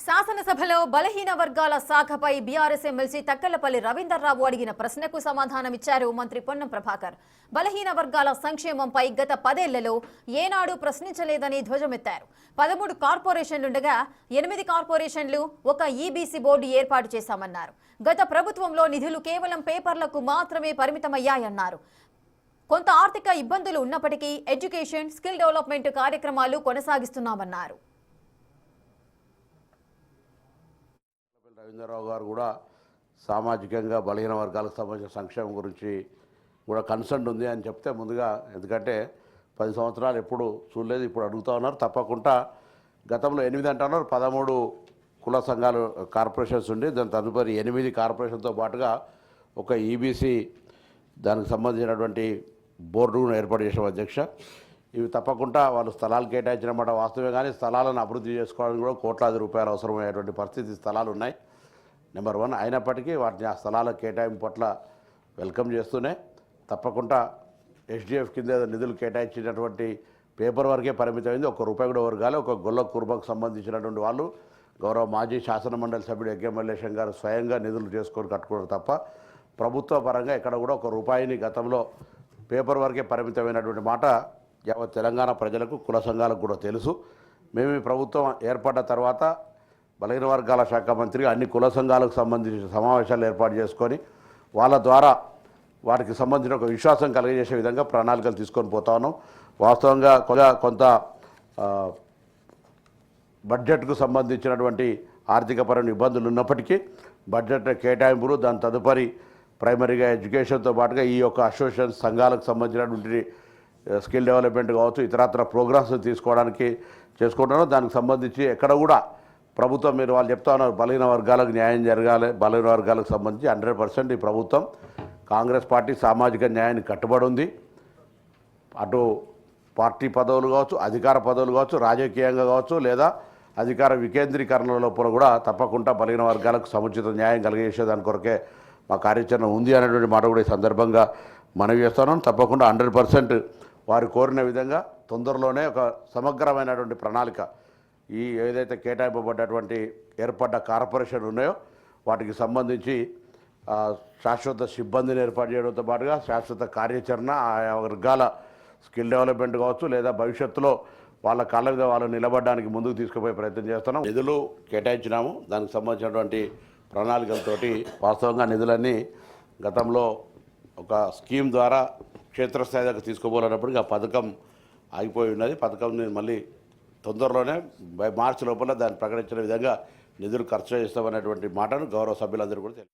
శాసనసభలో బలహీన వర్గాల శాఖపై బీఆర్ఎస్ ఎమ్మెల్సీ తక్కలపల్లి రవీందర్రావు అడిగిన ప్రశ్నకు సమాధానమిచ్చారు మంత్రి పొన్నం ప్రభాకర్. బలహీన వర్గాల సంక్షేమంపై గత 10 ఏళ్లలో ఏనాడు ప్రశ్నించలేదని ధ్వజమెత్తారు. 13 కార్పొరేషన్లుండగా 8 కార్పొరేషన్లు, ఒక ఈబీసీ బోర్డు ఏర్పాటు చేశామన్నారు. గత ప్రభుత్వంలో నిధులు కేవలం పేపర్లకు మాత్రమే పరిమితమయ్యాయన్నారు. కొంత ఆర్థిక ఇబ్బందులు ఉన్నప్పటికీ ఎడ్యుకేషన్, స్కిల్ డెవలప్మెంట్ కార్యక్రమాలు కొనసాగిస్తున్నామన్నారు. రవీంద్రరావు గారు కూడా సామాజికంగా బలహీన వర్గాలకు సంబంధించిన సంక్షేమం గురించి కూడా కన్సర్న్ ఉంది అని చెప్తే ముందుగా, ఎందుకంటే 10 సంవత్సరాలు ఎప్పుడు చూడలేదు, ఇప్పుడు అడుగుతూ ఉన్నారు. తప్పకుండా గతంలో 8 అంటున్నారు, 13 కుల సంఘాలు కార్పొరేషన్స్ ఉండి దాని తదుపరి 8 కార్పొరేషన్తో పాటుగా ఒక ఈబీసీ దానికి సంబంధించినటువంటి బోర్డును ఏర్పాటు చేసాం అధ్యక్ష. ఇవి తప్పకుండా వాళ్ళు స్థలాలు కేటాయించినమాట వాస్తవమే, కానీ స్థలాలను అభివృద్ధి చేసుకోవడానికి కూడా కోట్లాది రూపాయలు అవసరమయ్యేటువంటి పరిస్థితి స్థలాలు ఉన్నాయి. నెంబర్ 1 అయినప్పటికీ వాటిని ఆ స్థలాల కేటాయింపు పట్ల వెల్కమ్ చేస్తూనే తప్పకుండా ఎస్డిఎఫ్ కింద నిధులు కేటాయించినటువంటి పేపర్ వరకే పరిమితమైంది. ₹1 కూడా వర్గాలి. ఒక గొల్ల కుర్బకు సంబంధించినటువంటి వాళ్ళు గౌరవ మాజీ శాసనమండలి సభ్యుడు ఎగ్గే మల్లేశం గారు స్వయంగా నిధులు చేసుకొని కట్టుకోవడం తప్ప ప్రభుత్వ పరంగా ఇక్కడ కూడా ₹1 గతంలో పేపర్ వరకే పరిమితమైనటువంటి మాట యావత్ తెలంగాణ ప్రజలకు, కుల సంఘాలకు కూడా తెలుసు. మేము ఈ ప్రభుత్వం ఏర్పడ్డ తర్వాత బలహీన వర్గాల శాఖ మంత్రిగా అన్ని కుల సంఘాలకు సంబంధించిన సమావేశాలు ఏర్పాటు చేసుకొని వాళ్ళ ద్వారా వాటికి సంబంధించిన ఒక విశ్వాసం కలిగజేసే విధంగా ప్రణాళికలు తీసుకొని పోతా ఉన్నాం. వాస్తవంగా కొంత బడ్జెట్కు సంబంధించినటువంటి ఆర్థికపరమైన ఇబ్బందులు ఉన్నప్పటికీ బడ్జెట్ కేటాయింపులు, దాని తదుపరి ప్రైమరీగా ఎడ్యుకేషన్తో పాటుగా ఈ యొక్క అసోసియేషన్ సంఘాలకు సంబంధించినటువంటి స్కిల్ డెవలప్మెంట్ కావచ్చు, ఇతరత్ర ప్రోగ్రామ్స్ తీసుకోవడానికి చేసుకుంటున్నాం. దానికి సంబంధించి ఎక్కడ కూడా ప్రభుత్వం, మీరు వాళ్ళు చెప్తా ఉన్నారు బలహీన వర్గాలకు న్యాయం జరగాలి, బలహీన వర్గాలకు సంబంధించి 100% ఈ ప్రభుత్వం కాంగ్రెస్ పార్టీ సామాజిక న్యాయాన్ని కట్టుబడి ఉంది. అటు పార్టీ పదవులు కావచ్చు, అధికార పదవులు కావచ్చు, రాజకీయంగా కావచ్చు, లేదా అధికార వికేంద్రీకరణ లోపల కూడా తప్పకుండా బలహీన వర్గాలకు సముచిత న్యాయం కలిగజేసేదాని కొరకే మా కార్యాచరణ ఉంది అనేటువంటి మాట కూడా ఈ సందర్భంగా మనవి చేస్తున్నాం. తప్పకుండా 100% వారు కోరిన విధంగా తొందరలోనే ఒక సమగ్రమైనటువంటి ప్రణాళిక, ఈ ఏదైతే కేటాయింపబడ్డటువంటి ఏర్పడ్డ కార్పొరేషన్ ఉన్నాయో వాటికి సంబంధించి శాశ్వత సిబ్బందిని ఏర్పాటు చేయడంతో పాటుగా శాశ్వత కార్యాచరణ, ఆయా వర్గాల స్కిల్ డెవలప్మెంట్ కావచ్చు, లేదా భవిష్యత్తులో వాళ్ళ కాళ్ళ మీద వాళ్ళు నిలబడడానికి ముందుకు తీసుకుపోయే ప్రయత్నం చేస్తున్నాం. నిధులు కేటాయించినాము, దానికి సంబంధించినటువంటి ప్రణాళికలతోటి వాస్తవంగా నిధులన్నీ గతంలో ఒక స్కీమ్ ద్వారా క్షేత్రస్థాయి దగ్గర తీసుకోబోలేనప్పటికీ ఆ పథకం ఆగిపోయి ఉన్నది. పథకంని మళ్ళీ తొందరలోనే మార్చి లోపల దాన్ని ప్రకటించిన విధంగా నిధులు ఖర్చు చేస్తామనేటువంటి మాటను గౌరవ సభ్యులందరూ కూడా